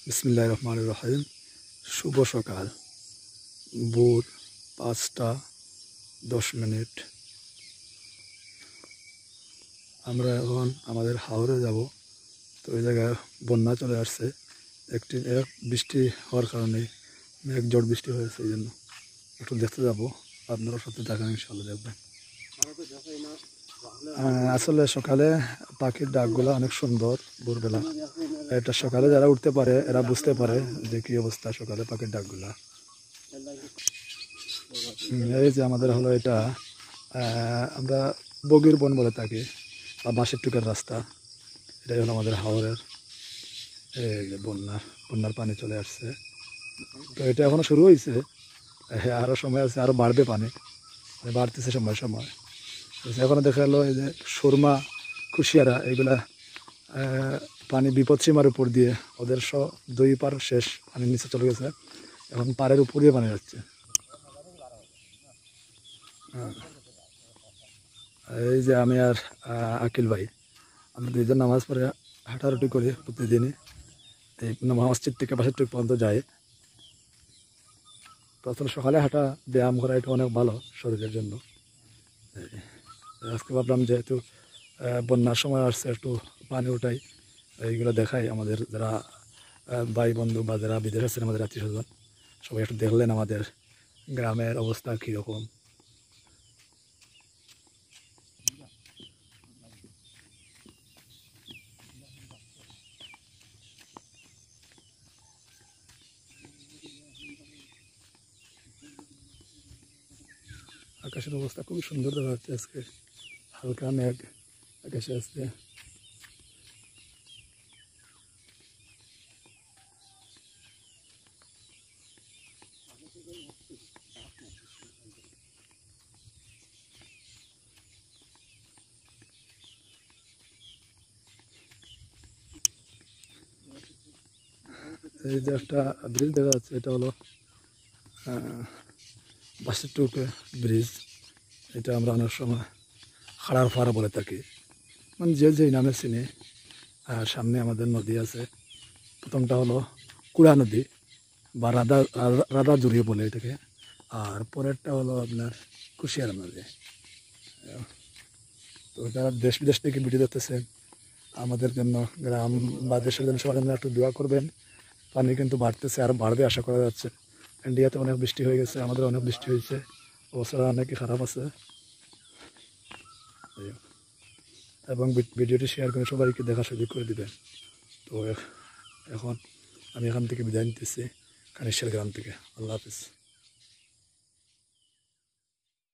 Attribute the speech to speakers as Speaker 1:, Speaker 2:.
Speaker 1: বিসমিল্লাহির রহমানির রহিম। শুভ সকাল, ভোর 5টা 10 মিনিট। আমরা এখন আমাদের হাওরে যাব। তো ওই জায়গায় বন্যা চলে আসছে। বৃষ্টি হওয়ার কারণে ঝড় বৃষ্টি হয়েছে, এই জন্য একটু দেখতে যাব। আপনারা সাথে থাকেন, ইনশাল্লাহ দেখবেন। আসলে সকালে পাখির ডাকগুলো অনেক সুন্দর। ভোরবেলা এটা সকালে যারা উঠতে পারে এরা বুঝতে পারে যে কি অবস্থা সকালে পাখির ডাকগুলা। এই যে আমাদের হলো এটা, আমরা বগির বন বলে থাকি বা বাঁশের টুকের রাস্তা। এটাই হলো আমাদের হাওরের। এই যে বন্যার পানি চলে আসছে। তো এটা এখনো শুরু হয়েছে, আরও সময় আছে, আরও বাড়বে পানি, বাড়তেছে সময় সময়। এখনো দেখা গেলো এই যে সুরমা, কুশিয়ারা, এইগুলা পানি বিপদসীমার উপর দিয়ে ওদের দুই পার শেষ, পানির নিচে চলে গেছে। এখন পাড়ের উপর দিয়ে পানি যাচ্ছে। এই যে আমি আর আকিল ভাই, আমরা দুইজন নামাজ পড়ে হাঁটাহাঁটি করি প্রতিদিনই। এই মসজিদ থেকে বাসার টুক পর্যন্ত যাই। তো আসলে সকালে হাঁটা, ব্যায়াম করা এটা অনেক ভালো শরীরের জন্য। আজকে ভাবলাম যেহেতু বন্যার সময় আসছে, একটু পানি উঠাই, এইগুলো দেখাই আমাদের যারা ভাই বন্ধু বা যারা বিদেশ আছেন, আমাদের আত্মীয় স্বজন, সবাই একটু দেখলেন আমাদের গ্রামের অবস্থা কীরকম। আকাশের অবস্থা খুবই সুন্দর দেখা যাচ্ছে আজকে, হালকা মেঘ আকাশে আসছে। এই যে একটা ব্রিজ দেখা যাচ্ছে, এটা হলো বাসের টুকে ব্রিজ। এটা আমরা অনেক সময় খাড়ার ফাড়া বলে থাকি, মানে যে যেই নামে চিনি। আর সামনে আমাদের নদী আছে। প্রথমটা হলো কুড়া নদী বা রাধা জড়িয়ে বলে এটাকে। আর পরেরটা হলো আপনার কুশিয়ারা নদী। তো যারা দেশ বিদেশ থেকে ভিডিও দেখতেছেন, আমাদের জন্য, গ্রাম বা দেশের জন্য সবার জন্য একটু দোয়া করবেন। পানি কিন্তু বাড়তেছে, আর বাড়বে আশা করা যাচ্ছে। ইন্ডিয়াতে অনেক বৃষ্টি হয়ে গেছে, আমাদের অনেক বৃষ্টি হয়েছে, অবস্থা অনেকই খারাপ আছে। এবং ভিডিওটি শেয়ার করে সবাইকে দেখার সুযোগ করে দিবেন। তো এখন আমি এখান থেকে বিদায় নিতেছি, কানেশ্বর গ্রাম থেকে। আল্লাহ হাফিজ।